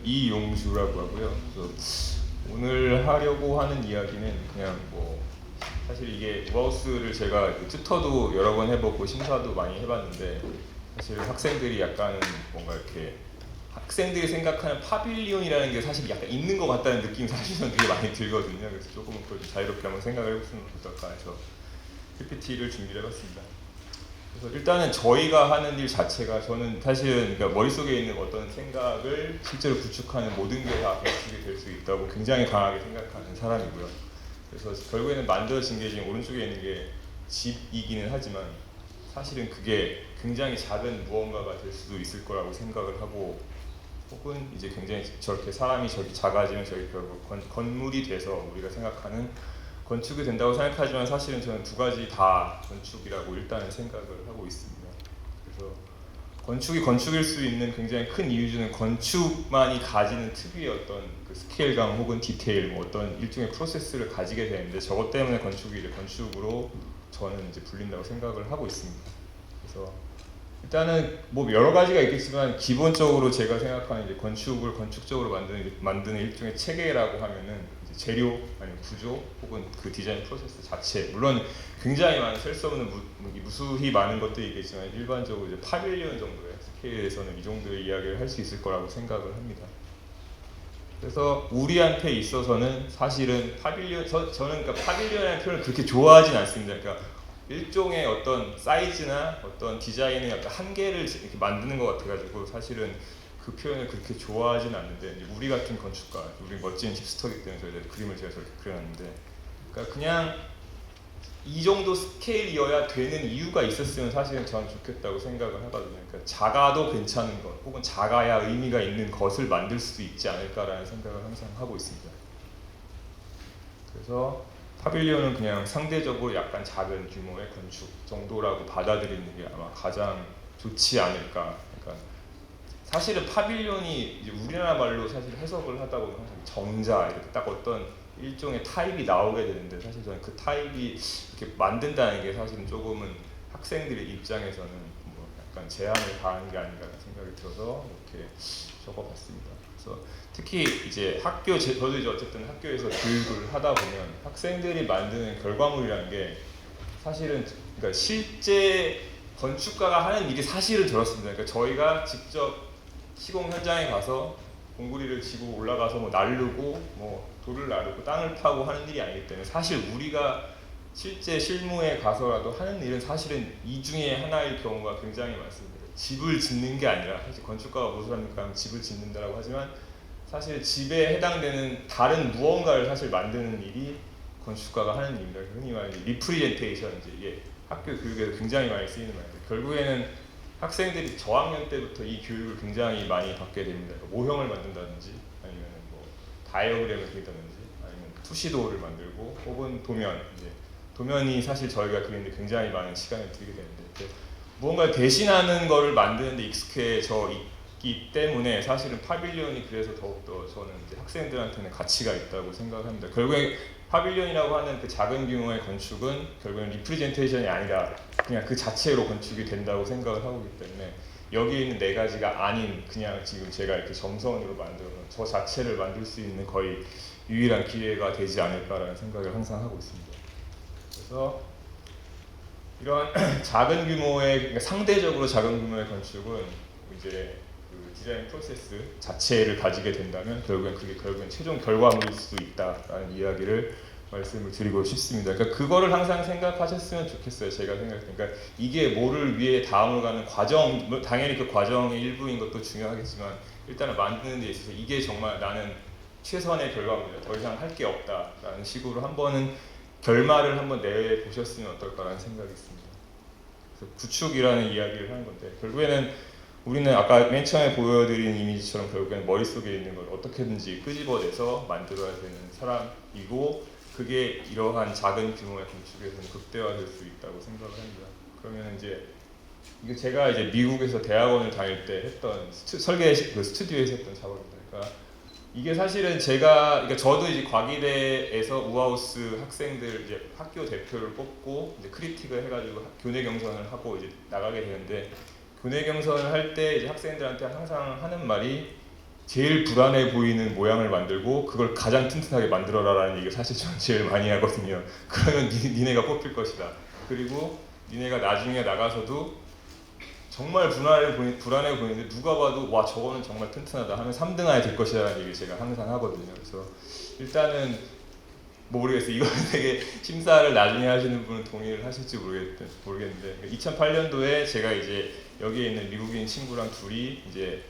이용주라고 하고요. 그래서 오늘 하려고 하는 이야기는 그냥 뭐 사실 이게 우하우스를 제가 튜터도 여러 번 해보고 심사도 많이 해봤는데 사실 학생들이 약간은 뭔가 이렇게 학생들이 생각하는 파빌리온이라는 게 사실 약간 있는 것 같다는 느낌이 사실은 되게 많이 들거든요. 그래서 조금은 그걸 좀 자유롭게 한번 생각을 해보시면 어떨까 해서 PPT를 준비를 해봤습니다. 그래서 일단은 저희가 하는 일 자체가 저는 사실은 그러니까 머릿속에 있는 어떤 생각을 실제로 구축하는 모든 게 다 건축이 될 수 있다고 굉장히 강하게 생각하는 사람이고요. 그래서 결국에는 만들어진 게 지금 오른쪽에 있는 게 집이기는 하지만 사실은 그게 굉장히 작은 무언가가 될 수도 있을 거라고 생각을 하고 혹은 이제 굉장히 저렇게 사람이 저렇게 작아지면 저렇게 결국 건물이 돼서 우리가 생각하는 건축이 된다고 생각하지만 사실은 저는 두 가지 다 건축이라고 일단은 생각을 하고 있습니다. 그래서 건축이 건축일 수 있는 굉장히 큰 이유 중에 건축만이 가지는 특유의 어떤 그 스케일감 혹은 디테일 뭐 어떤 일종의 프로세스를 가지게 되는데 저것 때문에 건축이 이제 건축으로 저는 이제 불린다고 생각을 하고 있습니다. 그래서 일단은 뭐 여러 가지가 있겠지만 기본적으로 제가 생각하는 이제 건축을 건축적으로 만드는 일종의 체계라고 하면은 이제 재료 아니면 구조 혹은 그 디자인 프로세스 자체 물론 굉장히 많은 셀 수 없는 무수히 많은 것들이 있겠지만 일반적으로 이제 파빌리온 정도의 스케일에서는 이 정도의 이야기를 할 수 있을 거라고 생각을 합니다. 그래서 우리한테 있어서는 사실은 저는 그러니까 파빌리온이라는 표현을 그렇게 좋아하진 않습니다. 그러니까 일종의 어떤 사이즈나 어떤 디자인의 약간 한계를 이렇게 만드는 것 같아가지고 사실은 그 표현을 그렇게 좋아하진 않는데 이제 우리 같은 건축가, 우리 멋진 힙스터기 때문에 저희 그림을 제가 저렇게 그려놨는데 그러니까 그냥 이 정도 스케일이어야 되는 이유가 있었으면 사실은 저는 좋겠다고 생각을 하거든요. 그러니까 작아도 괜찮은 것, 혹은 작아야 의미가 있는 것을 만들 수 있지 않을까라는 생각을 항상 하고 있습니다. 그래서 파빌리온은 그냥 상대적으로 약간 작은 규모의 건축 정도라고 받아들이는 게 아마 가장 좋지 않을까. 그러니까 사실은 파빌리온이 이제 우리나라 말로 사실 해석을 하다 보면 정자 이렇게 딱 어떤 일종의 타입이 나오게 되는데 사실 저는 그 타입이 이렇게 만든다는 게 사실은 조금은 학생들의 입장에서는 뭐 약간 제한을 가하는 게 아닌가 생각이 들어서 이렇게 적어봤습니다. 그래서 특히 이제 저도 이제 어쨌든 학교에서 교육을 하다 보면 학생들이 만드는 결과물이라는 게 사실은 그러니까 실제 건축가가 하는 일이 사실은 저렇습니다. 그러니까 저희가 직접 시공 현장에 가서 공구리를 지고 올라가서 뭐 나르고 뭐 돌을 나르고 땅을 파고 하는 일이 아니기 때문에 사실 우리가 실제 실무에 가서라도 하는 일은 사실은 이 중에 하나일 경우가 굉장히 많습니다. 집을 짓는 게 아니라 사실 건축가가 무엇을 합니까 하면 집을 짓는다라고 하지만 사실 집에 해당되는 다른 무언가를 사실 만드는 일이 건축가가 하는 일입니다. 흔히 말하는 리프리젠테이션 이제 학교 교육에서 굉장히 많이 쓰이는 말인데 결국에는 학생들이 저학년 때부터 이 교육을 굉장히 많이 받게 됩니다. 그러니까 모형을 만든다든지 아니면 뭐 다이어그램을 그린다든지 아니면 투시도를 만들고 혹은 도면이 사실 저희가 그리는데 굉장히 많은 시간을 들이게 되는데 무언가를 대신하는 거를 만드는데 익숙해져 있기 때문에 사실은 파빌리온이 그래서 더욱더 저는 이제 학생들한테는 가치가 있다고 생각합니다. 결국에 파빌리온이라고 하는 그 작은 규모의 건축은 결국엔 리프레젠테이션이 아니라 그냥 그 자체로 건축이 된다고 생각을 하고 있기 때문에 여기에 있는 네 가지가 아닌 그냥 지금 제가 이렇게 점선으로 만들어서 저 자체를 만들 수 있는 거의 유일한 기회가 되지 않을까라는 생각을 항상 하고 있습니다. 그래서 이런 작은 규모의 그러니까 상대적으로 작은 규모의 건축은 이제 그 디자인 프로세스 자체를 가지게 된다면 결국엔 최종 결과물일 수도 있다라는 이야기를 말씀을 드리고 싶습니다. 그러니까 그거를 항상 생각하셨으면 좋겠어요. 제가 그러니까 이게 뭐를 위해 다음으로 가는 과정, 당연히 그 과정의 일부인 것도 중요하겠지만 일단은 만드는 데 있어서 이게 정말 나는 최선의 결과물이다. 더 이상 할 게 없다라는 식으로 한번 결말을 한번 내보셨으면 어떨까라는 생각이 있습니다. 그래서 구축이라는 이야기를 하는 건데 결국에는 우리는 아까 맨 처음에 보여드린 이미지처럼 결국에는 머릿속에 있는 걸 어떻게든지 끄집어내서 만들어야 되는 사람이고 그게 이러한 작은 규모의 건축에서는 극대화될 수 있다고 생각을 합니다. 그러면 이제 이게 제가 이제 미국에서 대학원을 다닐 때 했던 설계 그 스튜디오에서 했던 작업입니다. 그러니까 이게 사실은 그러니까 저도 이제 과기대에서 우하우스 학생들 이제 학교 대표를 뽑고 이제 크리틱을 해가지고 교내 경선을 하고 이제 나가게 되는데 교내 경선을 할 때 이제 학생들한테 항상 하는 말이 제일 불안해 보이는 모양을 만들고 그걸 가장 튼튼하게 만들어라라는 얘기를 사실 저는 제일 많이 하거든요. 그러면 니네가 뽑힐 것이다. 그리고 니네가 나중에 나가서도 정말 불안해 보이는데 누가 봐도 와 저거는 정말 튼튼하다 하면 3등 안에 들 것이라는 얘기를 제가 항상 하거든요. 그래서 일단은 모르겠어요. 이거는 되게 심사를 나중에 하시는 분은 동의를 하실지 모르겠는데 2008년도에 제가 이제 여기에 있는 미국인 친구랑 둘이 이제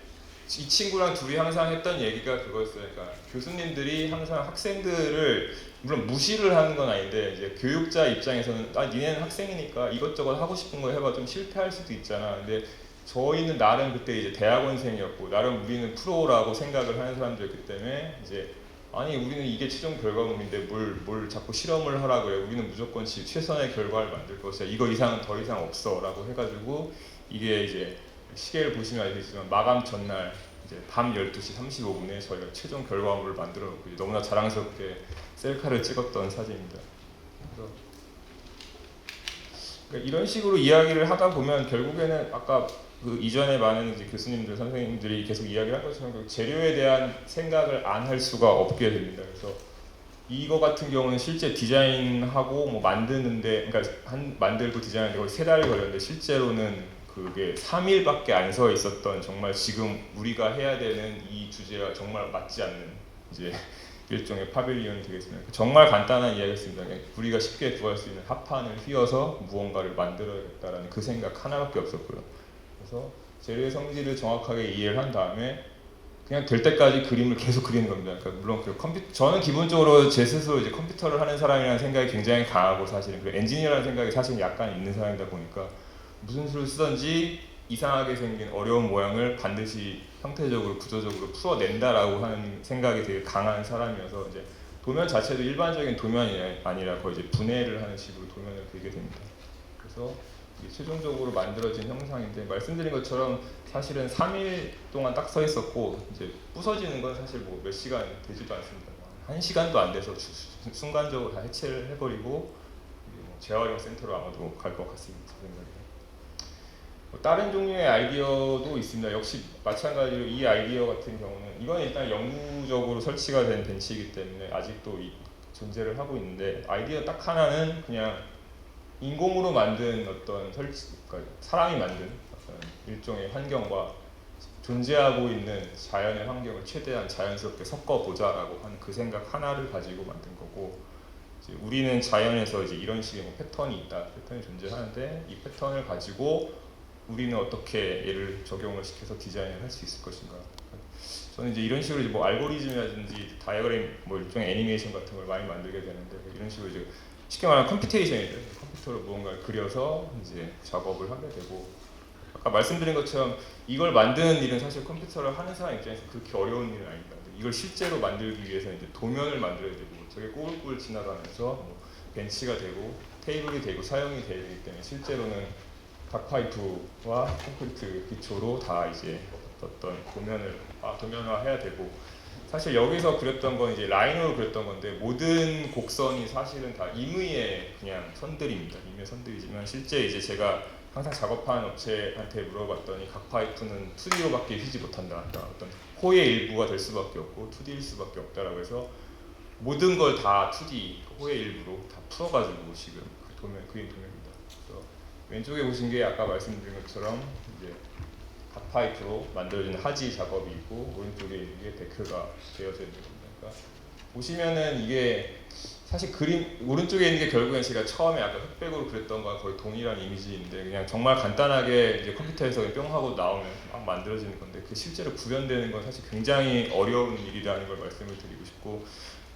이 친구랑 둘이 항상 했던 얘기가 그거였어요. 그러니까 교수님들이 항상 학생들을 물론 무시를 하는 건 아닌데 이제 교육자 입장에서는 니네는 학생이니까 이것저것 하고 싶은 거 해봐 좀 실패할 수도 있잖아. 근데 저희는 나름 그때 이제 대학원생이었고 나름 우리는 프로라고 생각을 하는 사람들이었기 때문에 이제 아니 우리는 이게 최종 결과물인데 뭘 자꾸 실험을 하라 그래. 우리는 무조건 최선의 결과를 만들 것이야. 이거 이상은 더 이상 없어라고 해가지고 이게 이제 시계를 보시면 알겠지만 마감 전날 이제 밤 12시 35분에 저희가 최종 결과물을 만들어 놓고 너무나 자랑스럽게 셀카를 찍었던 사진입니다. 그래서 그러니까 이런 식으로 이야기를 하다 보면 결국에는 아까 그 이전에 많은 이제 교수님들, 선생님들이 계속 이야기를 한 것처럼 그 재료에 대한 생각을 안 할 수가 없게 됩니다. 그래서 이거 같은 경우는 실제 디자인하고 뭐 만드는데, 그러니까 만들고 디자인하는데 거의 3달이 걸렸는데 실제로는 그게 3일밖에 안 서 있었던 정말 지금 우리가 해야 되는 이 주제와 정말 맞지 않는 이제 일종의 파빌리온이 되겠습니다. 정말 간단한 이야기였습니다. 우리가 쉽게 구할 수 있는 합판을 휘어서 무언가를 만들어야겠다라는 그 생각 하나밖에 없었고요. 그래서 재료의 성질을 정확하게 이해를 한 다음에 그냥 될 때까지 그림을 계속 그리는 겁니다. 그러니까 물론 저는 기본적으로 제 스스로 이제 컴퓨터를 하는 사람이라는 생각이 굉장히 강하고 사실은 그리고 엔지니어라는 생각이 사실 약간 있는 사람이다 보니까 무슨 수를 쓰든지 이상하게 생긴 어려운 모양을 반드시 형태적으로 구조적으로 풀어낸다라고 하는 생각이 되게 강한 사람이어서 이제 도면 자체도 일반적인 도면이 아니라 거의 이제 분해를 하는 식으로 도면을 그리게 됩니다. 그래서 이게 최종적으로 만들어진 형상인데 말씀드린 것처럼 사실은 3일 동안 딱 서 있었고 이제 부서지는 건 사실 뭐 몇 시간 되지도 않습니다. 1시간도 안 돼서 순간적으로 다 해체를 해버리고 재활용 센터로 아마도 갈 것 같습니다. 다른 종류의 아이디어도 있습니다. 역시 마찬가지로 이 아이디어 같은 경우는 이건 일단 영구적으로 설치가 된 벤치이기 때문에 아직도 존재를 하고 있는데 아이디어 딱 하나는 그냥 인공으로 만든 어떤 그러니까 사람이 만든 어떤 일종의 환경과 존재하고 있는 자연의 환경을 최대한 자연스럽게 섞어보자라고 하는 그 생각 하나를 가지고 만든 거고 이제 우리는 자연에서 이제 이런 식의 뭐 패턴이 있다, 패턴이 존재하는데 이 패턴을 가지고 우리는 어떻게 얘를 적용을 시켜서 디자인을 할 수 있을 것인가. 저는 이제 이런 식으로 이제 뭐 알고리즘이라든지 다이어그램 뭐 일종의 애니메이션 같은 걸 많이 만들게 되는데 이런 식으로 이제 쉽게 말하면 컴퓨테이션이죠. 컴퓨터로 무언가를 그려서 이제 작업을 하게 되고 아까 말씀드린 것처럼 이걸 만드는 일은 사실 컴퓨터를 하는 사람 입장에서 그렇게 어려운 일은 아닙니다. 이걸 실제로 만들기 위해서 이제 도면을 만들어야 되고 저게 꼬불꼬불 지나가면서 뭐 벤치가 되고 테이블이 되고 사용이 되기 때문에 실제로는 각 파이프와 콘크리트 기초로 다 이제 어떤 도면화해야 되고 사실 여기서 그렸던 건 이제 라인으로 그렸던 건데 모든 곡선이 사실은 다 임의의 그냥 선들입니다. 임의의 선들이지만 실제 이제 제가 항상 작업하는 업체한테 물어봤더니 각 파이프는 2D로밖에 휘지 못한다. 그러니까 어떤 호의 일부가 될 수밖에 없고 2D일 수밖에 없다라고 해서 모든 걸 다 2D 호의 일부로 다 풀어가지고 지금 그린 도면입니다. 왼쪽에 보신 게 아까 말씀드린 것처럼 이제 각 파이프로 만들어진 하지 작업이 있고 오른쪽에 이게 데크가 되어져 있는 겁니다. 그러니까 보시면은 이게 사실 그림 오른쪽에 있는 게 결국엔 제가 처음에 아까 흑백으로 그렸던 거와 거의 동일한 이미지인데 그냥 정말 간단하게 이제 컴퓨터에서 뿅 하고 나오면 막 만들어지는 건데 그 실제로 구현되는 건 사실 굉장히 어려운 일이라는 걸 말씀을 드리고 싶고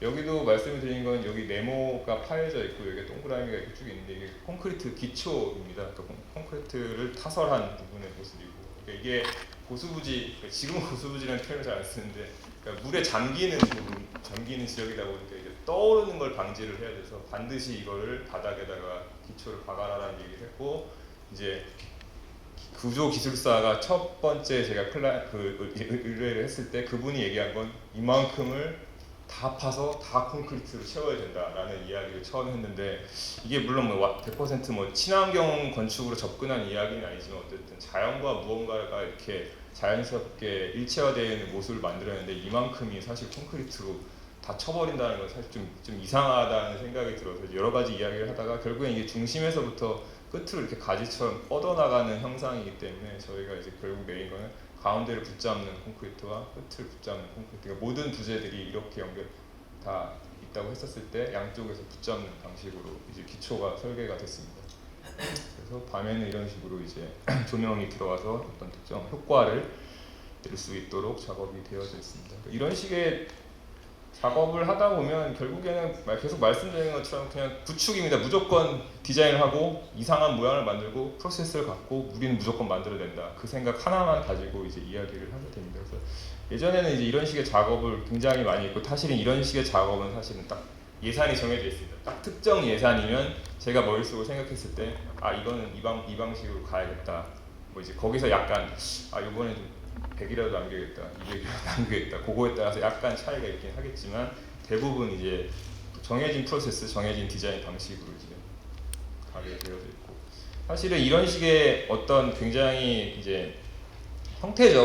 여기도 말씀을 드린 건 여기 네모가 파여져 있고 여기 동그라미가 이렇게 쭉 있는데 이게 콘크리트 기초입니다. 그러니까 콘크리트를 타설한 부분의 모습이고 그러니까 이게 고수부지, 지금은 고수부지라는 표현을 잘 안 쓰는데 그러니까 물에 잠기는 부분, 잠기는 지역이다 보니까 이제 떠오르는 걸 방지를 해야 돼서 반드시 이거를 바닥에다가 기초를 박아라라는 얘기를 했고 이제 구조 기술사가 첫 번째 제가 의뢰를 했을 때 그분이 얘기한 건 이만큼을 다 파서 다 콘크리트로 채워야 된다라는 이야기를 처음 했는데 이게 물론 뭐 100% 뭐 친환경 건축으로 접근한 이야기는 아니지만 어쨌든 자연과 무언가가 이렇게 자연스럽게 일체화되는 모습을 만들었는데 이만큼이 사실 콘크리트로 다 쳐버린다는 건 사실 좀 이상하다는 생각이 들어서 여러 가지 이야기를 하다가 결국엔 이게 중심에서부터 끝으로 이렇게 가지처럼 뻗어나가는 형상이기 때문에 저희가 이제 결국 내린 거는 가운데를 붙잡는 콘크리트와 끝을 붙잡는 콘크리트, 그러니까 모든 부재들이 이렇게 연결 다 있다고 했었을 때 양쪽에서 붙잡는 방식으로 이제 기초가 설계가 됐습니다. 그래서 밤에는 이런 식으로 이제 조명이 들어와서 어떤 특정 효과를 낼 수 있도록 작업이 되어져 있습니다. 이런 식의 작업을 하다 보면 결국에는 계속 말씀드린 것처럼 그냥 구축입니다. 무조건 디자인을 하고 이상한 모양을 만들고 프로세스를 갖고 우리는 무조건 만들어낸다. 그 생각 하나만 가지고 이제 이야기를 하게 됩니다. 그래서 예전에는 이제 이런 식의 작업을 굉장히 많이 했고 사실은 이런 식의 작업은 사실은 딱 예산이 정해져 있습니다. 딱 특정 예산이면 제가 머릿속으로 생각했을 때 이거는 이 방식으로 가야겠다. 뭐 이제 거기서 약간 이번에 좀 100이라도 남겨야겠다, 200이라도 남겨야겠다. 그거에 따라서 약간 차이가 있긴 하겠지만 대부분 이제 정해진 프로세스, 정해진 디자인 방식으로 이제 가게 되어져 있고 사실은 이런 식의 어떤 굉장히 이제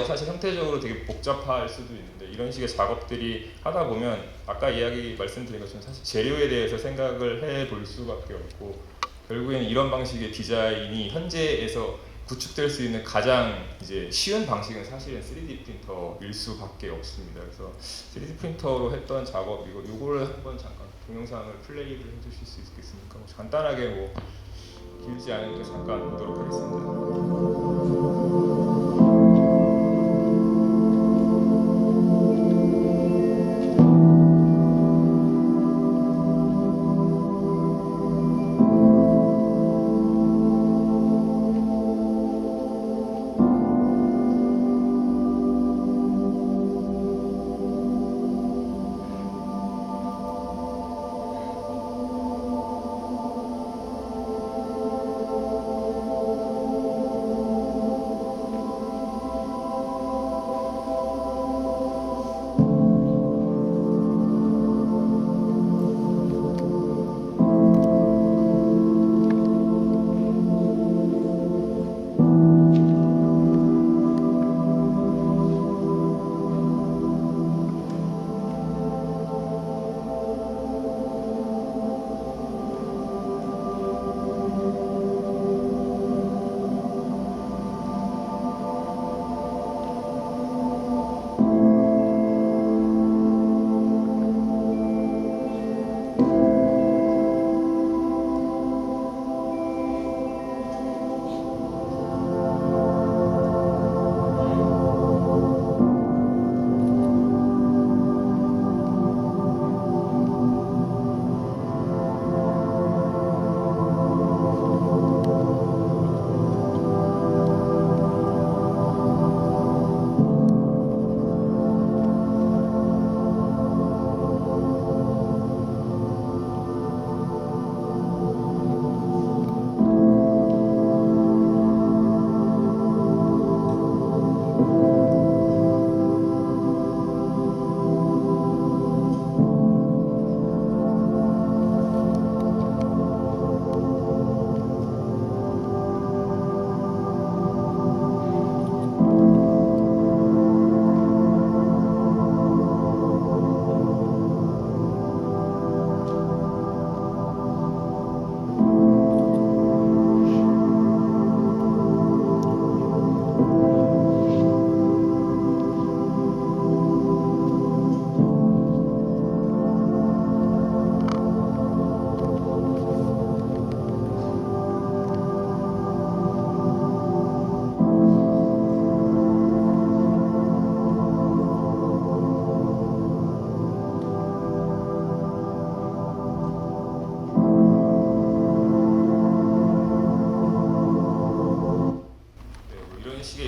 사실 형태적으로 되게 복잡할 수도 있는데 이런 식의 작업들이 하다 보면 아까 말씀드린 것처럼 사실 재료에 대해서 생각을 해볼 수밖에 없고 결국에는 이런 방식의 디자인이 현재에서 구축될 수 있는 가장 이제 쉬운 방식은 사실은 3D 프린터일 수밖에 없습니다. 그래서 3D 프린터로 했던 작업이고 이거를 한번 잠깐 동영상을 플레이를 해주실 수 있겠습니까? 간단하게 뭐 길지 않으니까 잠깐 보도록 하겠습니다.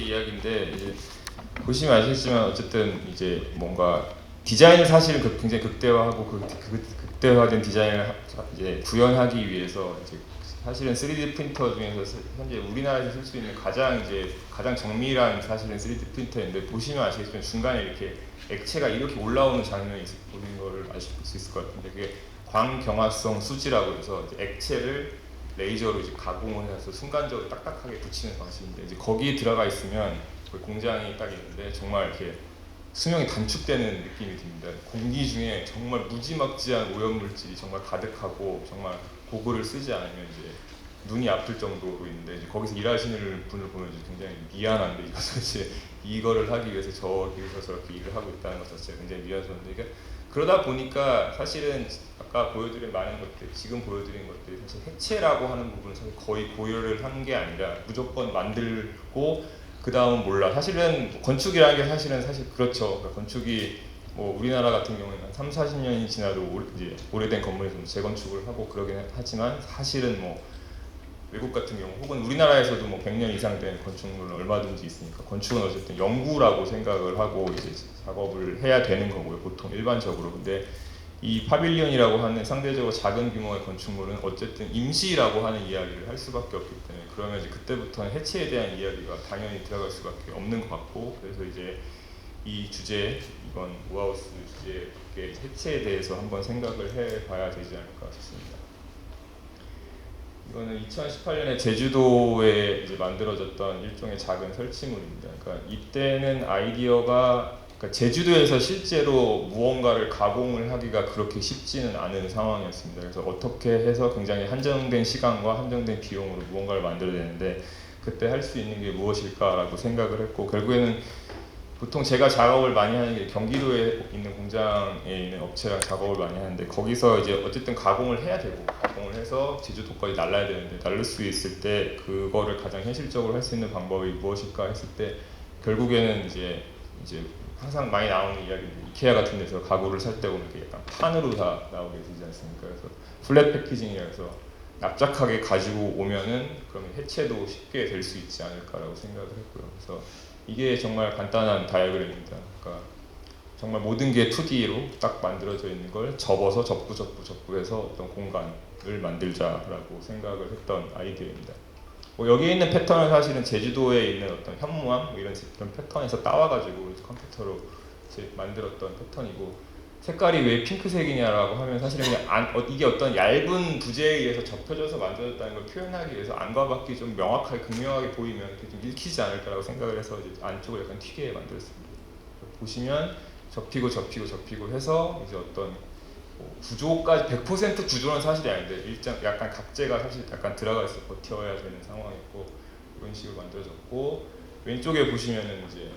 이야기인데 이제 보시면 아시겠지만 어쨌든 이제 뭔가 디자인을 사실 굉장히 극대화하고 극대화된 디자인을 이제 구현하기 위해서 이제 사실은 3D 프린터 중에서 현재 우리나라에서 쓸 수 있는 가장 정밀한 사실은 3D 프린터인데 보시면 아시겠지만 중간에 이렇게 액체가 이렇게 올라오는 장면이 보는 거를 아실 수 있을 것 같은데 그게 광경화성 수지라고 해서 이제 액체를 레이저로 이제 가공을 해서 순간적으로 딱딱하게 붙이는 방식인데 이제 거기에 들어가 있으면 그 공장이 딱 있는데 정말 이렇게 수명이 단축되는 느낌이 듭니다. 공기 중에 정말 무지막지한 오염물질이 정말 가득하고 정말 고글을 쓰지 않으면 이제 눈이 아플 정도로 있는데 이제 거기서 일하시는 분을 보면 이제 굉장히 미안한데 이거를 하기 위해서 저기서 저렇게 일을 하고 있다는 것 자체가 굉장히 미안스러운데 이게 그러다 보니까 사실은 아까 보여드린 많은 것들, 지금 보여드린 것들이 사실 해체라고 하는 부분은 사실 거의 고려를 한 게 아니라 무조건 만들고 그 다음은 몰라. 사실은 건축이라는 게 사실 그렇죠. 그러니까 건축이 뭐 우리나라 같은 경우에는 한 3, 40년이 지나도 이제 오래된 건물에서 재건축을 하고 그러긴 하지만 사실은 뭐 외국 같은 경우 혹은 우리나라에서도 뭐 100년 이상 된 건축물은 얼마든지 있으니까 건축은 어쨌든 연구라고 생각을 하고 이제 작업을 해야 되는 거고요. 보통 일반적으로. 근데 이 파빌리온이라고 하는 상대적으로 작은 규모의 건축물은 어쨌든 임시라고 하는 이야기를 할 수밖에 없기 때문에 그러면 이제 그때부터는 해체에 대한 이야기가 당연히 들어갈 수밖에 없는 것 같고 그래서 이제 이 주제 이번 모아우스 주제의 해체에 대해서 한번 생각을 해봐야 되지 않을까 싶습니다. 이거는 2018년에 제주도에 이제 만들어졌던 일종의 작은 설치물입니다. 그러니까 이때는 아이디어가 그러니까 제주도에서 실제로 무언가를 가공을 하기가 그렇게 쉽지는 않은 상황이었습니다. 그래서 어떻게 해서 굉장히 한정된 시간과 한정된 비용으로 무언가를 만들어야 되는데 그때 할 수 있는 게 무엇일까라고 생각을 했고 결국에는 보통 제가 작업을 많이 하는 게 경기도에 있는 공장에 있는 업체랑 작업을 많이 하는데 거기서 이제 어쨌든 가공을 해야 되고 가공을 해서 제주도까지 날라야 되는데 날릴 수 있을 때 그거를 가장 현실적으로 할 수 있는 방법이 무엇일까 했을 때 결국에는 이제 항상 많이 나오는 이야기인데 이케아 같은 데서 가구를 살 때 보면 이렇게 약간 판으로 다 나오게 되지 않습니까? 그래서 플랫 패키징이라서 납작하게 가지고 오면은 그러면 해체도 쉽게 될 수 있지 않을까라고 생각을 했고요. 그래서 이게 정말 간단한 다이어그램입니다. 그러니까 정말 모든 게 2D로 딱 만들어져 있는 걸 접어서 접구해서 어떤 공간을 만들자라고 생각을 했던 아이디어입니다. 뭐 여기 있는 패턴은 사실은 제주도에 있는 어떤 현무암 뭐 이런 패턴에서 따와가지고 컴퓨터로 만들었던 패턴이고 색깔이 왜 핑크색이냐라고 하면 사실은 그냥 이게 어떤 얇은 부재에 의해서 접혀져서 만들어졌다는 걸 표현하기 위해서 안과 밖이 좀 명확하게 극명하게 보이면 좀 읽히지 않을까라고 생각을 해서 이제 안쪽을 약간 튀게 만들었습니다. 보시면 접히고 해서 이제 어떤 구조까지 100% 구조는 사실이 아닌데 약간 각재가 사실 약간 들어가 있어 버텨야 되는 상황이었고 이런 식으로 만들어졌고 왼쪽에 보시면은 이제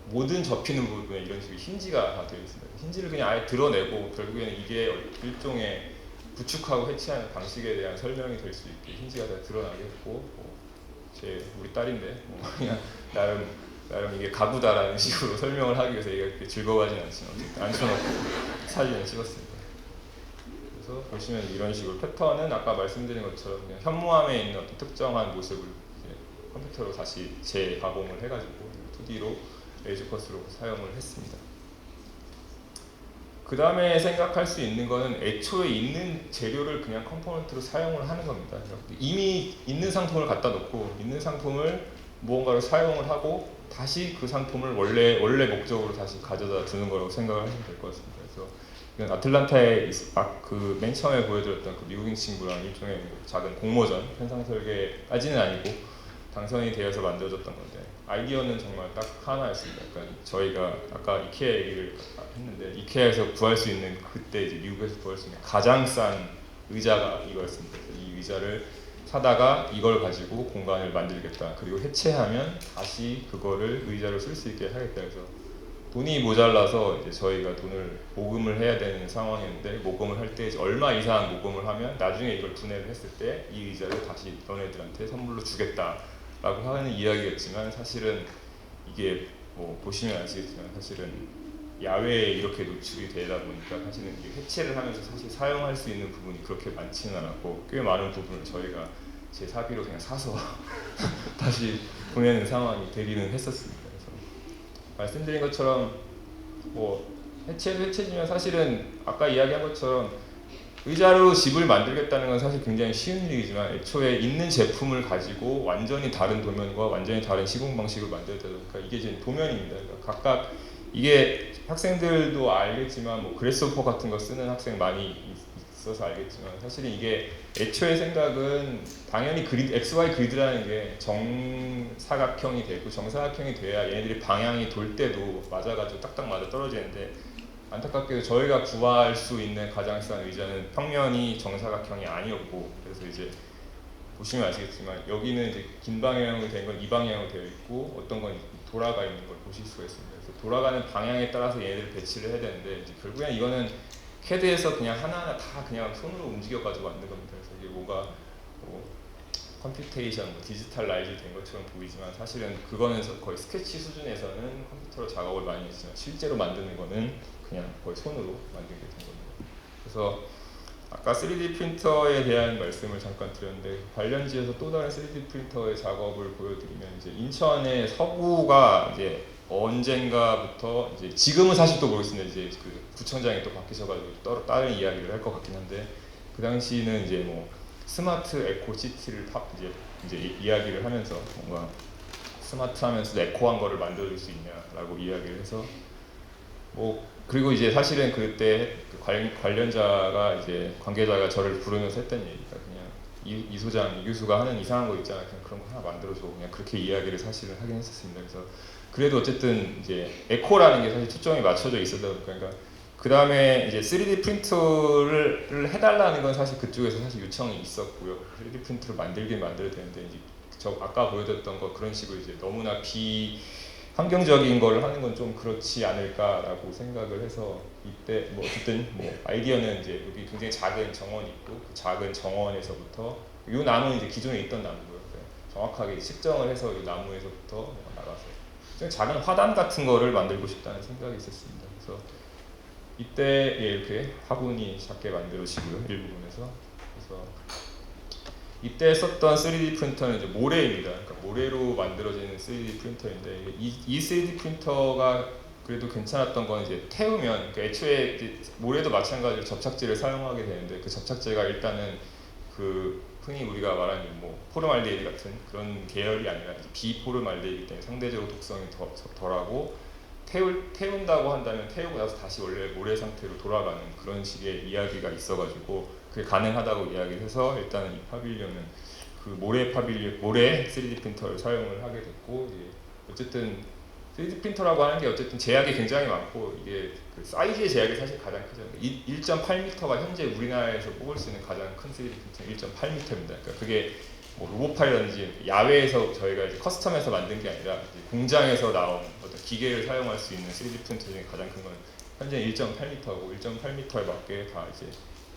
모든 접히는 부분에 이런 식으로 힌지가 다 되어 있습니다. 힌지를 그냥 아예 드러내고 결국에는 이게 일종의 구축하고 해체하는 방식에 대한 설명이 될 수 있게 힌지가 다 드러나게 했고 우리 딸인데 그냥 나름 이게 가구다라는 식으로 설명을 하기 위해서 얘가 그렇게 즐거워하진 않지만 앉혀놓고 사진을 찍었습니다. 그래서 보시면 이런 식으로 패턴은 아까 말씀드린 것처럼 그냥 현무암에 있는 어떤 특정한 모습을 이제 컴퓨터로 다시 재가공을 해가지고 2D로 레이저컷으로 사용을 했습니다. 그 다음에 생각할 수 있는 거는 애초에 있는 재료를 그냥 컴포넌트로 사용을 하는 겁니다. 이미 있는 상품을 갖다 놓고 있는 상품을 무언가로 사용을 하고 다시 그 상품을 원래 목적으로 다시 가져다 두는 거라고 생각을 하시면 될 것 같습니다. 그래서 이건 아틀란타에 그 맨 처음에 보여드렸던 그 미국인 친구랑 일종의 작은 공모전 현상 설계까지는 아니고 당선이 되어서 만들어졌던 건데 아이디어는 정말 딱 하나였습니다. 그러니까 저희가 아까 이케아 얘기를 했는데 이케아에서 구할 수 있는 그때 이제 미국에서 구할 수 있는 가장 싼 의자가 이거였습니다. 이 의자를 사다가 이걸 가지고 공간을 만들겠다. 그리고 해체하면 다시 그거를 의자로 쓸 수 있게 하겠다. 그래서 돈이 모자라서 이제 저희가 돈을 모금을 해야 되는 상황이었는데 모금을 할 때 얼마 이상 모금을 하면 나중에 이걸 분해를 했을 때 이 의자를 다시 너네들한테 선물로 주겠다라고 하는 이야기였지만 사실은 이게 뭐 보시면 아시겠지만 사실은 야외에 이렇게 노출이 되다 보니까 사실은 이게 해체를 하면서 사실 사용할 수 있는 부분이 그렇게 많지는 않았고 꽤 많은 부분을 저희가 제 사비로 그냥 사서 다시 보내는 상황이 되기는 했었습니다. 그래서 말씀드린 것처럼 뭐 해체지만 사실은 아까 이야기한 것처럼 의자로 집을 만들겠다는 건 사실 굉장히 쉬운 일이지만 애초에 있는 제품을 가지고 완전히 다른 도면과 완전히 다른 시공 방식을 만들어야 되니까 이게 이제 도면입니다. 그러니까 각각 이게 학생들도 알겠지만 뭐 그래스호퍼 같은 거 쓰는 학생 많이 있어서 알겠지만 사실은 이게 애초에 생각은 당연히 그리드, XY 그리드라는 게 정사각형이 되고 정사각형이 돼야 얘네들이 방향이 돌 때도 맞아가지고 딱딱 맞아 떨어지는데 안타깝게도 저희가 구할 수 있는 가장 싼 의자는 평면이 정사각형이 아니었고 그래서 이제 보시면 아시겠지만 여기는 이제 긴 방향으로 된 건 이 방향으로 되어 있고 어떤 건 돌아가 있는 걸 보실 수가 있습니다. 그래서 돌아가는 방향에 따라서 얘네들을 배치를 해야 되는데 이제 결국엔 이거는 CAD에서 그냥 하나하나 다 그냥 손으로 움직여가지고 만든 겁니다. 그래서 이게 뭔가 뭐 컴퓨테이션, 뭐 디지털 라이즈 된 것처럼 보이지만 사실은 그거는 거의 스케치 수준에서는 컴퓨터로 작업을 많이 했지만 실제로 만드는 거는 그냥 거의 손으로 만들게 된 겁니다. 그래서 아까 3D 프린터에 대한 말씀을 잠깐 드렸는데 관련지에서 또 다른 3D 프린터의 작업을 보여드리면 이제 인천의 서구가 이제 언젠가부터 이제 지금은 사실 또 모르겠습니다. 이제 그 구청장이 또 바뀌셔가지고 따로 다른 이야기를 할 것 같긴 한데 그 당시는 이제 뭐 스마트 에코 시티를 이제 이야기를 하면서 뭔가 스마트하면서도 에코한 거를 만들어줄 수 있냐라고 이야기를 해서 뭐 그리고 이제 사실은 그때 그 관련자가 이제 관계자가 저를 부르면서 했던 얘기가 그냥 이 소장, 이 교수가 하는 이상한 거 있잖아. 그냥 그런 거 하나 만들어줘. 그냥 그렇게 이야기를 사실은 하긴 했었습니다. 그래서 그래도 어쨌든 이제 에코라는 게 사실 초점이 맞춰져 있었다 보니까 그러니까 그 다음에 이제 3D 프린터를 해달라는 건 사실 그쪽에서 사실 요청이 있었고요. 3D 프린터를 만들긴 만들어야 되는데 이제 저 아까 보여줬던 거 그런 식으로 이제 너무나 환경적인 걸 하는 건 좀 그렇지 않을까라고 생각을 해서 이때 뭐 어쨌든 뭐 아이디어는 이제 여기 굉장히 작은 정원이 있고 그 작은 정원에서부터 이 나무는 이제 기존에 있던 나무고요. 정확하게 측정을 해서 이 나무에서부터 나가서 작은 화단 같은 거를 만들고 싶다는 생각이 있었습니다. 그래서 이때 이렇게 화분이 작게 만들어지고요. 일부분에서 그래서 이때 썼던 3D 프린터는 이제 모래입니다. 그러니까 모래로 만들어지는 3D 프린터인데 이 3D 프린터가 그래도 괜찮았던 건 이제 태우면 그러니까 애초에 이제 모래도 마찬가지로 접착제를 사용하게 되는데 그 접착제가 일단은 그 흔히 우리가 말하는 뭐 포름알데히드 같은 그런 계열이 아니라 비포름알데히드이기 때문에 상대적으로 독성이 덜하고 태운다고 한다면 태우고 나서 다시 원래 모래 상태로 돌아가는 그런 식의 이야기가 있어가지고 그게 가능하다고 이야기를 해서 일단은 이 파빌리온은 그 모래 3D 프린터를 사용을 하게 됐고 이제 어쨌든 3D 프린터라고 하는 게 어쨌든 제약이 굉장히 많고 이게 그 사이즈의 제약이 사실 가장 크죠. 1.8m가 현재 우리나라에서 뽑을 수 있는 가장 큰 3D 프린터는 1.8m입니다. 그러니까 그게 뭐 로봇팔이라든지 야외에서 저희가 이제 커스텀해서 만든 게 아니라 공장에서 나온 어떤 기계를 사용할 수 있는 3D 프린터 중에 가장 큰 건 현재 1.8m고 1.8m에 맞게 다 이제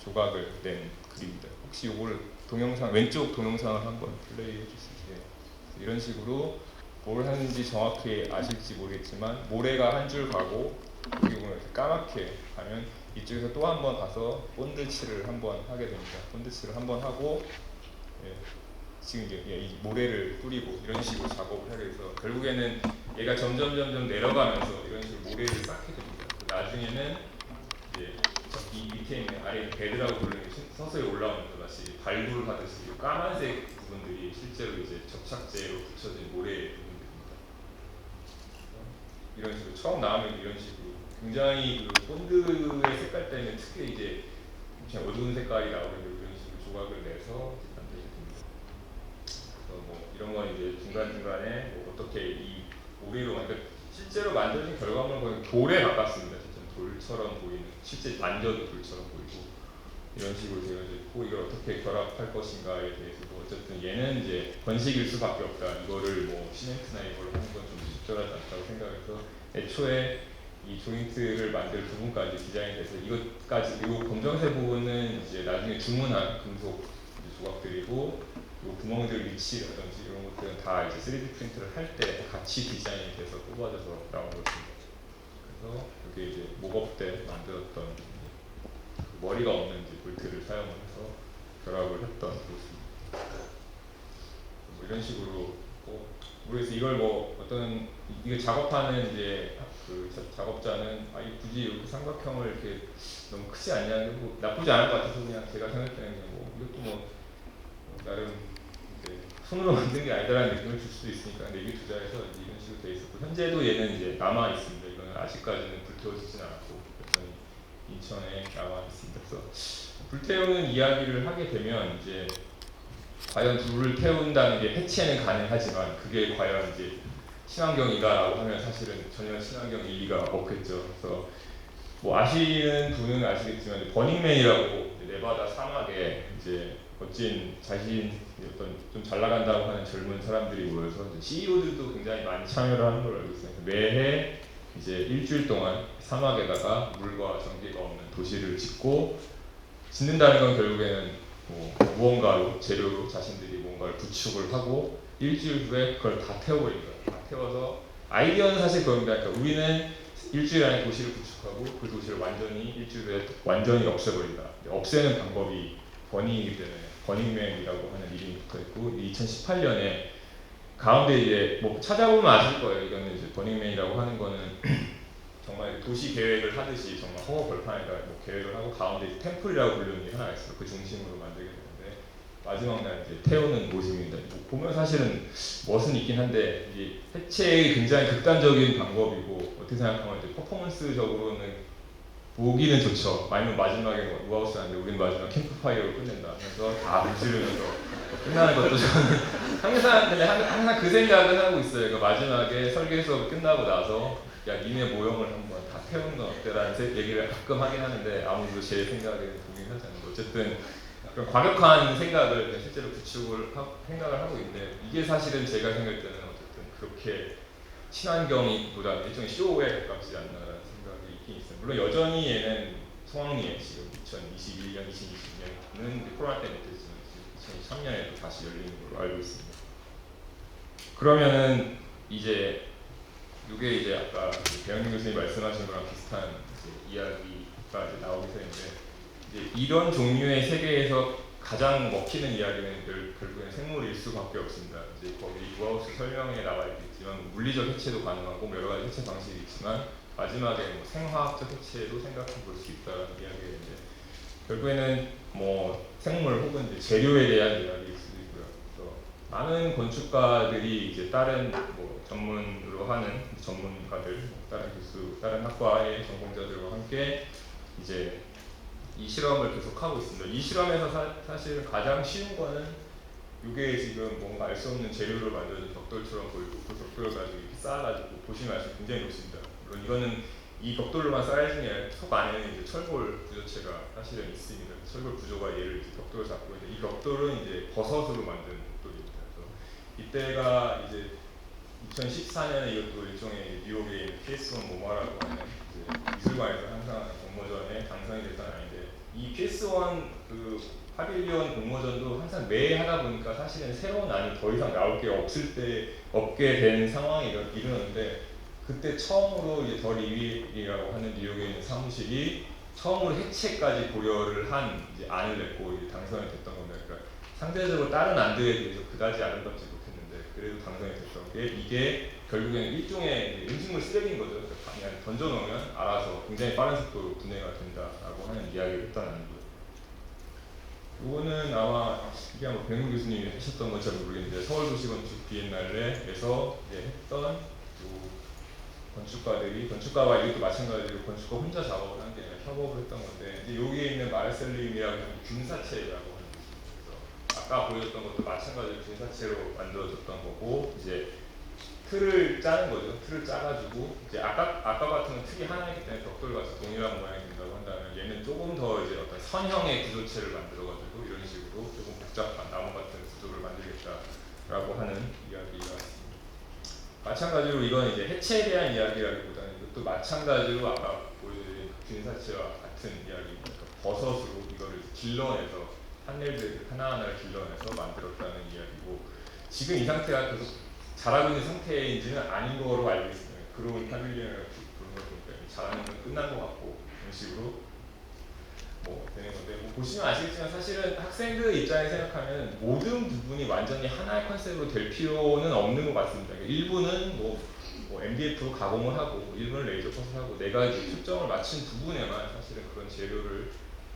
조각을 낸 그림입니다. 혹시 이걸 동영상 왼쪽 동영상을 한번 플레이해 주시죠. 이런 식으로 뭘 하는지 정확히 아실지 모르겠지만 모래가 한 줄 가고 여기 보면 이렇게 까맣게 가면 이쪽에서 또 한 번 가서 본드칠을 한번 하게 됩니다. 본드칠을 한번 하고 예, 지금 이제 이 모래를 뿌리고 이런 식으로 작업을 하게 돼서 결국에는 얘가 점점 내려가면서 이런 식으로 모래를 쌓게 됩니다. 나중에는 이제 이 밑에 있는 아래 베드라고 부르는 게 서서히 올라오면서 마치 발굴을 하듯이 까만색 부분들이 실제로 이제 접착제로 붙여진 모래 부분들입니다. 이런 식으로 처음 나오면 이런 식으로 굉장히 그 본드의 색깔 때문에 특히 이제 그냥 어두운 색깔이 나오는 이런 식으로 조각을 내서 만들게 됩니다. 그래서 뭐 이런 건 이제 중간에 뭐 어떻게 이 모래로 그러니까 실제로 만들어진 결과물은 거의 돌에 가깝습니다. 돌처럼 보이는 실제 만져도 돌처럼 보이고 이런 식으로 되어져 있고 이걸 어떻게 결합할 것인가에 대해서도 어쨌든 얘는 이제 번식일 수밖에 없다. 이거를 뭐 시멘트나 이걸로 하는 건 좀 적절하지 않다고 생각해서 애초에 이 조인트를 만들 부분까지 디자인이 돼서 이것까지 이 검정색 부분은 이제 나중에 주문한 금속 조각들이고 이 구멍들 위치라든지 이런 것들은 다 이제 3D 프린트를 할 때 같이 디자인이 돼서 뽑아져서 나온 것입니다. 그래서 여기 이제 목업 때 만들었던 머리가 없는 이제 볼트를 사용해서 결합을 했던 모습입니다. 뭐 이런 식으로 모르겠어요. 이걸 뭐 어떤 이거 작업하는 이제 그 작업자는 굳이 이렇게 삼각형을 이렇게 너무 크지 않냐, 뭐 나쁘지 않은 것 같아서 그냥 제가 생각할 때는 뭐 이것도 뭐 나름 이제 손으로 만든 게 아니다라는 느낌을 줄 수도 있으니까 근데 이게 투자해서 이런 식으로 돼 있었고 현재도 얘는 이제 남아 있습니다. 이거는 아직까지는 불태워지진 않고 여전히 인천에 나와 있습니다. 그래서 불태우는 이야기를 하게 되면 이제 과연 불을 태운다는 게 해체는 가능하지만 그게 과연 이제 친환경이다라고 하면 사실은 전혀 친환경 일리가 없겠죠. 그래서 뭐 아시는 분은 아시겠지만 버닝맨이라고 네바다 사막에 이제 멋진 자신 어떤 좀 잘 나간다고 하는 젊은 사람들이 모여서 CEO들도 굉장히 많이 참여를 하는 걸로 알고 있어요. 매해 이제 일주일 동안 사막에다가 물과 전기가 없는 도시를 짓는다는 건 결국에는 뭐 무언가로 재료로 자신들이 뭔가를 구축을 하고 일주일 후에 그걸 다 태워버린 거예요. 다 태워서 아이디어는 사실 그겁니다. 그러니까 우리는 일주일 안에 도시를 구축하고 그 도시를 완전히 일주일 후에 완전히 없애버린다. 없애는 방법이 버닝이기 때문에 버닝맨이라고 하는 이름이 붙어있고 2018년에 가운데 이제 뭐 찾아보면 아실 거예요. 이거는 이제 버닝맨이라고 하는 거는 정말 도시 계획을 하듯이 정말 허허 벌판에다 뭐 계획을 하고 가운데 템플이라고 부르는 게 하나 있어요. 그 중심으로 만들게 되는데 마지막 날 이제 태우는 모습입니다. 뭐 보면 사실은 멋은 있긴 한데 이제 해체의 굉장히 극단적인 방법이고 어떻게 생각하면 이제 퍼포먼스적으로는 보기는 좋죠. 아니면 마지막에 뭐 우하우스 하는데 우리는 마지막 캠프파이어로 끝낸다. 그래서 다 물지르면서 끝나는 것도 저는 항상 그 생각을 하고 있어요. 그러니까 마지막에 설계 수업 끝나고 나서 야 니네 모형을 한번 다 태우는 건 어때라는 얘기를 가끔 하긴 하는데 아무도 제 생각에는 동의하지 않는데 어쨌든 그런 과격한 생각을 실제로 생각을 하고 있는데 이게 사실은 제가 생각할 때는 어쨌든 그렇게 친환경이보다 일종의 쇼에 가깝지 않나라는 생각이 있긴 있어요. 물론 여전히 얘는 성황리에 지금 2021년, 2020년은 코로나 때문에 못했지만 2023년에도 다시 열리는 걸로 알고 있습니다. 그러면은 이제 이게 이제 아까 배영민 교수님 말씀하신 거랑 비슷한 이야기가 이제 나오게 되는데 이제 이런 종류의 세계에서 가장 먹히는 이야기는 결국엔 생물일 수밖에 없습니다. 이제 거기 우하우스 설명에 나와 있겠지만 물리적 해체도 가능하고 여러 가지 해체 방식이 있지만 마지막에 뭐 생화학적 해체도 생각해 볼 수 있다는 이야기인데 결국에는 뭐 생물 혹은 이제 재료에 대한 이야기일 수도 있고요. 그래서 많은 건축가들이 이제 다른 뭐 전문으로 하는 전문가들, 다른 학과의 전공자들과 함께 이제 이 실험을 계속하고 있습니다. 이 실험에서 사실 가장 쉬운 거는 이게 지금 뭔가 알 수 없는 재료를 만드는 벽돌처럼 보이고 그 벽돌을 가지고 이렇게 쌓아가지고 보시면 아시죠? 굉장히 높습니다. 물론 이거는 이 벽돌로만 쌓여진 게 아니라 속 안에는 이제 철골 구조체가 사실은 있습니다. 철골 구조가 얘를 이제 벽돌을 잡고 있는데 이 벽돌은 이제 버섯으로 만든 벽돌입니다. 그래서 이때가 이제 2014년에 이것도 일종의 뉴욕에 있는 PS1 모마라고 하는 미술관에서 항상 공모전에 당선이 됐던 아이인데 이 PS1 그 파빌리온 공모전도 항상 매해 하다 보니까 사실은 새로운 안이 더 이상 나올 게 없게 된 상황이 일어났는데 그때 처음으로 이제 더 리빌이라고 하는 뉴욕에 있는 사무실이 처음으로 해체까지 고려를 한 이제 안을 냈고 이제 당선이 됐던 겁니다. 그러니까 상대적으로 다른 안들에 비해서 그다지 아름답지 못했는데 그래도 당선이 됐던 게 이게 결국에는 일종의 음식물 쓰레기인 거죠. 그냥 던져놓으면 알아서 굉장히 빠른 속도로 분해가 된다라고 하는 이야기를 일단 아니고요. 이거는 아마 이게 아마 백문 교수님이 하셨던 건지 잘 모르겠는데 서울도시건축 비엔날레에서 했던 건축가와 이것도 마찬가지로 건축가 혼자 작업을 한 게 아니라 협업을 했던 건데 이제 여기에 있는 마르셀림이라고 하는 균사체라고 하는 그래서 아까 보여줬던 것도 마찬가지로 균사체로 만들어졌던 거고 이제 틀을 짜는 거죠. 틀을 짜가지고 이제 아까 같은 건 틀이 하나이기 때문에 벽돌같이 동일한 모양이 된다고 한다면 얘는 조금 더 이제 어떤 선형의 구조체를 만들어가지고 이런 식으로 조금 복잡한 나무 같은 구조를 만들겠다라고 하는 이야기가 있습니다. 마찬가지로 이건 이제 해체에 대한 이야기라기보다는 이것도 마찬가지로 아까 보여드린 균사체와 같은 이야기입니다. 버섯으로 이거를 길러내서 판넬들 하나하나를 길러내서 만들었다는 이야기고 지금 이 상태가 계속 자라고 있는 상태인지는 아닌 거로 알고 있습니다. 그로운 파빌리언이라고 부르는 거 보니까 자라는 건 끝난 것 같고 이런 식으로 뭐 되는 건데 뭐 보시면 아시겠지만 사실은 학생들 입장에 생각하면 모든 부분이 완전히 하나의 컨셉으로 될 필요는 없는 것 같습니다. 그러니까 일부는 뭐 MDF로 가공을 하고 일부는 레이저 컷을 하고 내가 이제 초점을 맞춘 부분에만 사실은 그런 재료를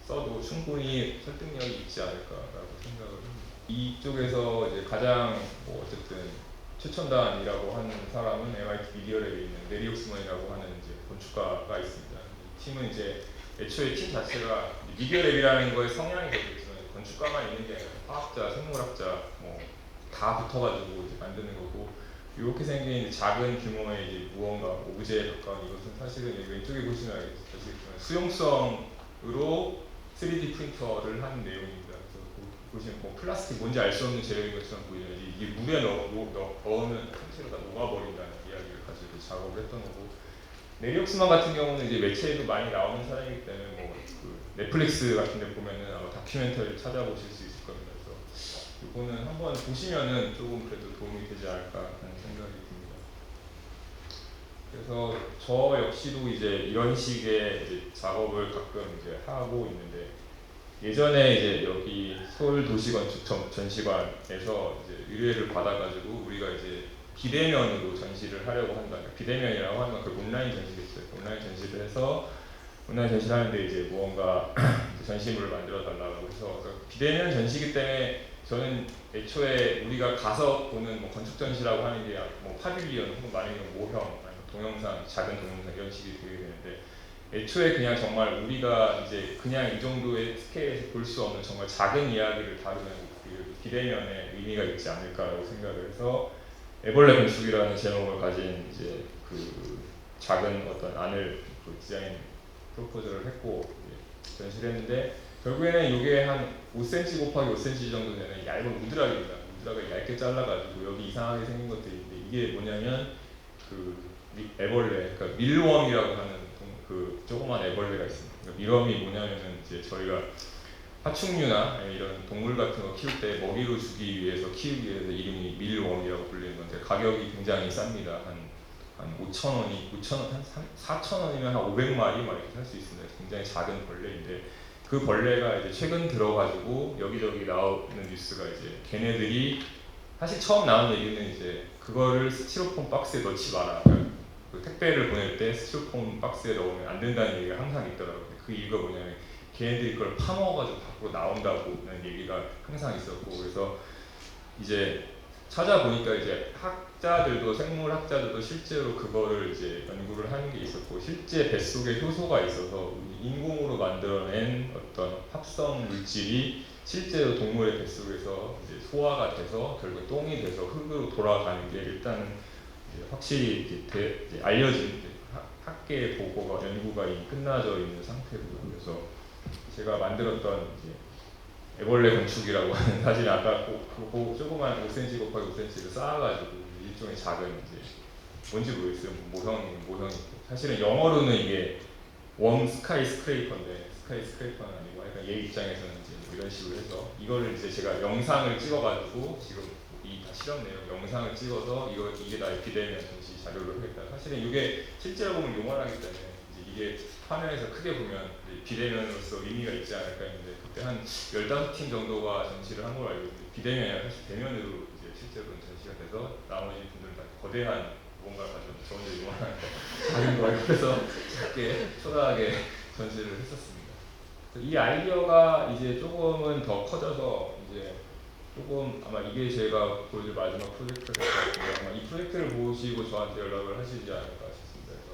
써도 충분히 설득력이 있지 않을까라고 생각을 합니다. 이쪽에서 이제 가장 뭐 어쨌든 최첨단이라고 하는 사람은 MIT 미디어랩에 있는 내리 옥스먼이라고 하는 이제 건축가가 있습니다. 이 팀은 이제 애초에 팀 자체가 미디어 랩이라는 거에 성향이 되겠지만 건축가만 있는 게 아니라 화학자, 생물학자 뭐 다 붙어가지고 이제 만드는 거고 이렇게 생긴 작은 규모의 이제 무언가 오브제에 가까운 이것은 사실은 여기 왼쪽에 보시면 아시겠지만 수용성으로 3D 프린터를 한 내용입니다. 그래서 보시면 뭐 플라스틱 뭔지 알 수 없는 재료인 것처럼 보이죠. 이게 물에 넣으면 통째로 다 녹아버린다는 이야기를 가지고 작업을 했던 거고 네리옥스만 같은 경우는 이제 매체에도 많이 나오는 사람이기 때문에 뭐그 넷플릭스 같은 데 보면은 아마 다큐멘터리를 찾아보실 수 있을 겁니다. 그래서 이거는 한번 보시면은 조금 그래도 도움이 되지 않을까 하는 생각이 듭니다. 그래서 저 역시도 이제 이런 식의 이제 작업을 가끔 이제 하고 있는데 예전에 이제 여기 서울 도시건축 전시관에서 이제 의뢰를 받아가지고 우리가 이제 비대면으로 전시를 하려고 한다. 비대면이라고 하는 건 그 온라인 전시겠어요. 온라인 전시를 해서 온라인 전시를 하는데 이제 무언가 전시물을 만들어 달라고 해서 비대면 전시기 때문에 저는 애초에 우리가 가서 보는 뭐 건축 전시라고 하는 게 뭐 파빌리언 혹은 말하면 모형, 아니면 동영상, 작은 동영상 이런 식이 되게 되는데 애초에 그냥 정말 우리가 이제 그냥 이 정도의 스케일에서 볼 수 없는 정말 작은 이야기를 다루는 그 비대면에 의미가 있지 않을까라고 생각을 해서 애벌레 건축이라는 제목을 가진 이제 그 작은 어떤 안을 그 디자인 프로포즈를 했고 전시를 했는데 결국에는 이게 한 5cm 곱하기 5cm 정도 되는 얇은 우드락입니다. 우드락을 얇게 잘라가지고 여기 이상하게 생긴 것들이 있는데 이게 뭐냐면 그 애벌레, 그러니까 밀웜이라고 하는 그 조그만 애벌레가 있습니다. 그러니까 밀웜이 뭐냐면은 이제 저희가 파충류나 이런 동물 같은 거 키울 때 먹이로 주기 위해서 키우기 위해서 이름이 밀웜이라고 불리는 건데 가격이 굉장히 쌉니다. 한 5,000원이 5,000원, 한 4,000원이면 한 500마리 막 이렇게 살 수 있습니다. 굉장히 작은 벌레인데 그 벌레가 이제 최근 들어가지고 여기저기 나오는 뉴스가 이제 걔네들이 사실 처음 나온 얘기는 이제 그거를 스티로폼 박스에 넣지 마라. 그 택배를 보낼 때 스티로폼 박스에 넣으면 안 된다는 얘기가 항상 있더라고요. 그 이유가 뭐냐면 걔네들이 그걸 파먹어가지고 밖으로 나온다고는 얘기가 항상 있었고 그래서 이제 찾아보니까 이제 학자들도 생물학자들도 실제로 그거를 이제 연구를 하는 게 있었고 실제 뱃속에 효소가 있어서 인공으로 만들어낸 어떤 합성 물질이 실제로 동물의 뱃속에서 이제 소화가 돼서 결국 똥이 돼서 흙으로 돌아가는 게 일단은 이제 확실히 이제 알려진 학계 보고가 연구가 이미 끝나져 있는 상태고요. 그래서 제가 만들었던 이제 애벌레 건축이라고 하는 사실 아까 그 조그만 5cm 곱하기 5cm를 쌓아가지고 일종의 작은 이제 뭔지 모르겠어요. 모형이 사실은 영어로는 이게 웜 스카이 스크레이퍼인데 스카이 스크레이퍼는 아니고 그러니까 얘 입장에서는 이제 뭐 이런 식으로 해서 이거를 이제 제가 영상을 찍어가지고 지금 이 다 실험 내용 영상을 찍어서 이게 다 에피데미아 전시 자료를 하겠다. 사실은 이게 실제로 보면 요만하기 때문에 이제 이게 화면에서 크게 보면 비대면으로서 의미가 있지 않을까 했는데 그때 한 15팀 정도가 전시를 한 걸로 알고 있는데 비대면이 아니라 사실 대면으로 이제 실제로는 전시가 돼서 나머지 분들은 다 거대한 뭔가 가지고 저 혼자 요만한 작은 거 옆에서 작게 초라하게 전시를 했었습니다. 이 아이디어가 이제 조금은 더 커져서 이제 조금 아마 이게 제가 보여줄 마지막 프로젝트가 될 것 같은데 아마 이 프로젝트를 보시고 저한테 연락을 하시지 않을까 싶습니다. 그래서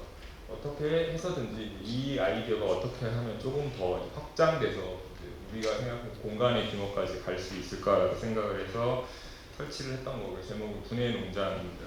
어떻게 해서든지 이 아이디어가 어떻게 하면 조금 더 확장돼서 우리가 생각하는 공간의 규모까지 갈 수 있을까 생각을 해서 설치를 했던 거고요. 제목은 분해 농장입니다.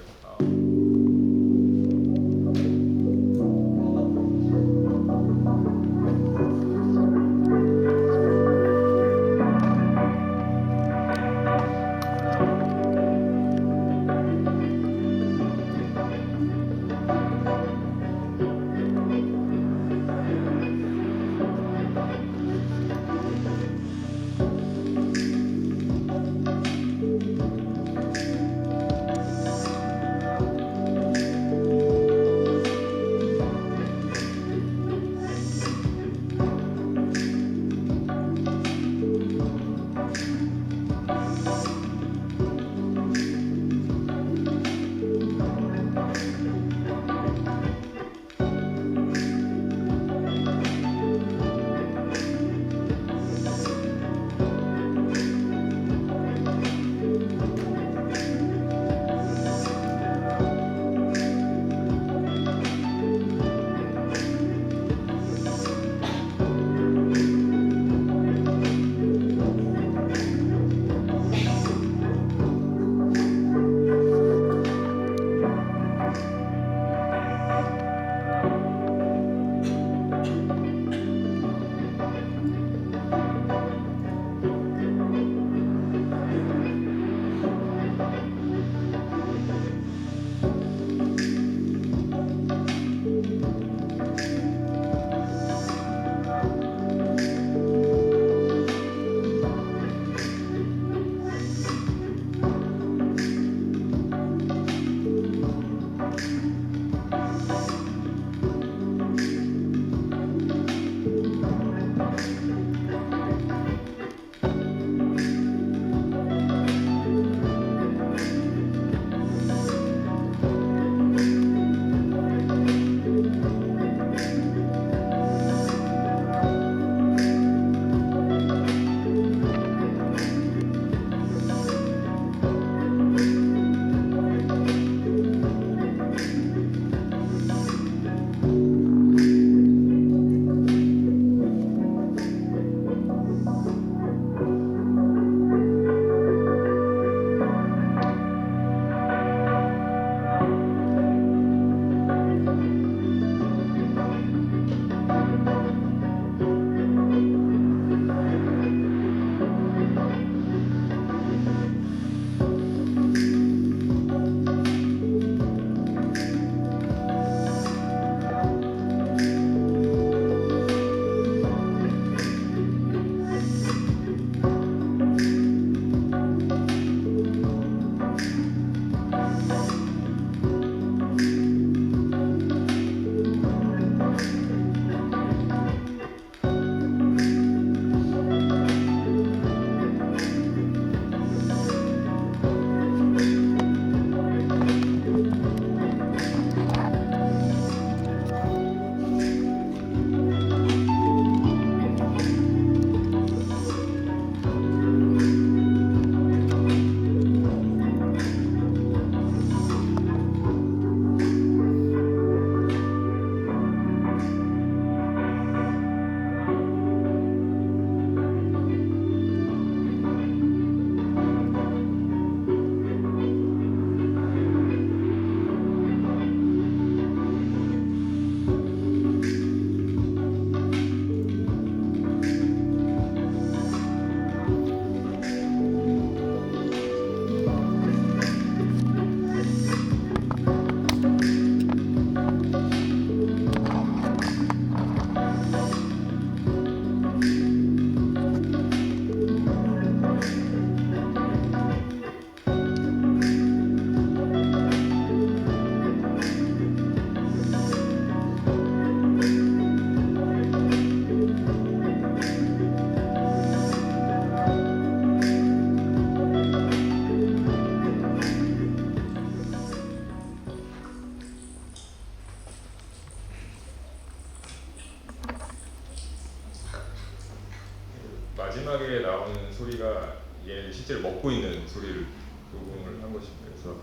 마지막에 나오는 소리가 얘 실제로 먹고 있는 소리를 녹음을 한 것입니다. 그래서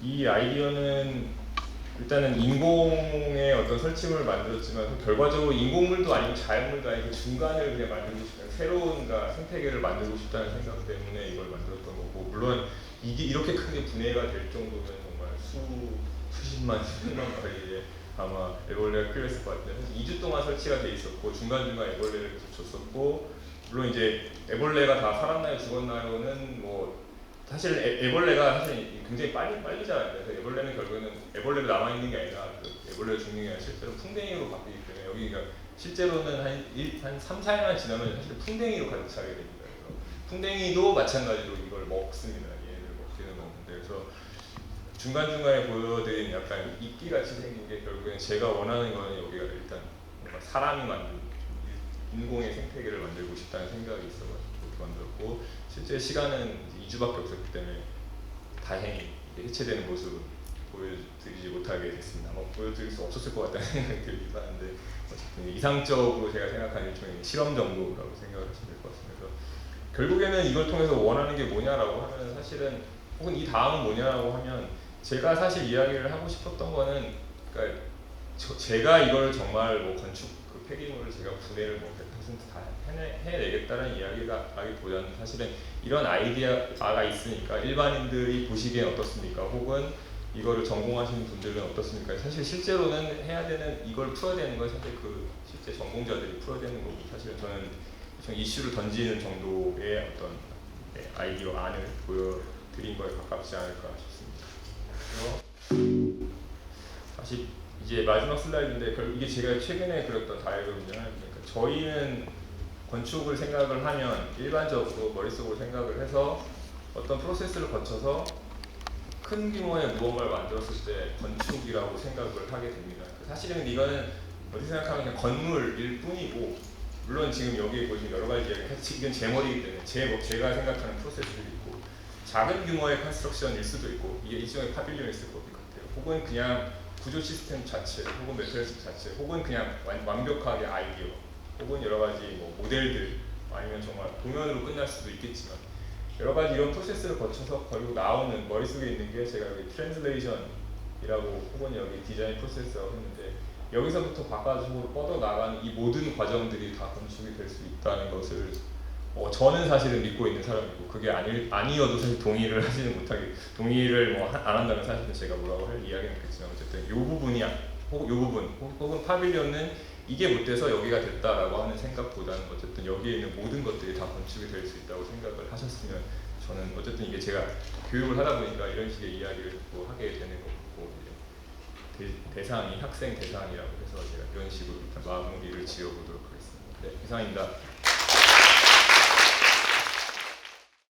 이 아이디어는 일단은 인공의 어떤 설치물을 만들었지만 결과적으로 인공물도 아니고 자연물도 아니고 중간을 그냥 만들고 싶다는 새로운 생태계를 만들고 싶다는 생각 때문에 이걸 만들었던 거고, 물론 이게 이렇게 크게 분해가 될 정도면 정말 수십만 마리의 아마 애벌레가 필요했을 것 같은데, 2주 동안 설치가 돼 있었고 중간중간 애벌레를 계속 줬었고, 물론 이제 애벌레가 다 살았나요 죽었나요는 뭐 사실 애벌레가 사실 굉장히 빨리 자라요. 그래서 애벌레는 결국에는 애벌레로 남아 있는 게 아니라 애벌레로 죽는 게 아니라 실제로 풍뎅이로 바뀌기 때문에 여기가 실제로는 한 3, 4일만 지나면 사실 풍뎅이로 가득 차게 됩니다. 그래서 풍뎅이도 마찬가지로 이걸 먹습니다. 얘를 먹기는 먹는데, 그래서 중간중간에 보여드린 약간 이끼같이 생긴 게 결국엔 제가 원하는 거는 여기가 일단 뭔가 사람이 만든 인공의 생태계를 만들고 싶다는 생각이 있어가지고 그렇게 만들었고, 실제 시간은 2주밖에 없었기 때문에 다행히 해체되는 모습을 보여드리지 못하게 됐습니다. 아마 보여드릴 수 없었을 것 같다는 생각이 들기도 하는데, 어쨌든 이상적으로 제가 생각하는 일종의 실험 정도라고 생각을 하시면 될 것 같습니다. 그래서 결국에는 이걸 통해서 원하는 게 뭐냐라고 하면, 사실은 혹은 이 다음은 뭐냐라고 하면, 제가 사실 이야기를 하고 싶었던 거는, 그러니까 제가 이걸 정말 뭐 건축 폐기물을 제가 분해를 뭐 100%다 해내겠다는 이야기라기보다는 사실은 이런 아이디어가 있으니까 일반인들이 보시기엔 어떻습니까? 혹은 이거를 전공하시는 분들은 어떻습니까? 사실 실제로는 해야 되는, 이걸 풀어야 되는 건 사실 실제 전공자들이 풀어야 되는 거고, 사실은 저는 이슈를 던지는 정도의 어떤 아이디어 안을 보여드린 거에 가깝지 않을까 싶습니다. 그래서 다시 이제 마지막 슬라이드인데, 이게 제가 최근에 그렸던 다이어그램이잖아요. 그러니까 저희는 건축을 생각을 하면 일반적으로 머릿속으로 생각을 해서 어떤 프로세스를 거쳐서 큰 규모의 무언가를 만들었을 때 건축이라고 생각을 하게 됩니다. 사실은 이거는 어떻게 생각하면 그냥 건물일 뿐이고, 물론 지금 여기 보시면 여러 가지 이야기가 이건 제 머리이기 때문에 제가 생각하는 프로세스들이 있고, 작은 규모의 컨스트럭션일 수도 있고, 이게 일종의 파빌리온일 것 같아요. 혹은 그냥 구조 시스템 자체, 혹은 매트리스 자체, 혹은 그냥 완벽하게 아이디어, 혹은 여러 가지 뭐 모델들, 아니면 정말 공연으로 끝날 수도 있겠지만, 여러 가지 이런 프로세스를 거쳐서 결국 나오는, 머릿속에 있는 게 제가 여기 트랜슬레이션이라고 혹은 여기 디자인 프로세스라고 했는데, 여기서부터 바깥으로 뻗어나가는 이 모든 과정들이 다 건축이 될 수 있다는 것을 저는 사실은 믿고 있는 사람이고, 그게 아니어도 사실 동의를 하지는 못하게, 동의를 뭐 안 한다면 사실은 제가 뭐라고 할 이야기는 없겠지만, 어쨌든 이 부분이 혹은 파빌리온은 이게 못돼서 여기가 됐다라고 하는 생각보다는 어쨌든 여기에 있는 모든 것들이 다 건축이 될 수 있다고 생각을 하셨으면, 저는 어쨌든 이게 제가 교육을 하다 보니까 이런 식의 이야기를 또 하게 되는 거고, 대상이 학생 대상이라고 해서 제가 이런 식으로 마무리를 지어보도록 하겠습니다. 네, 이상입니다.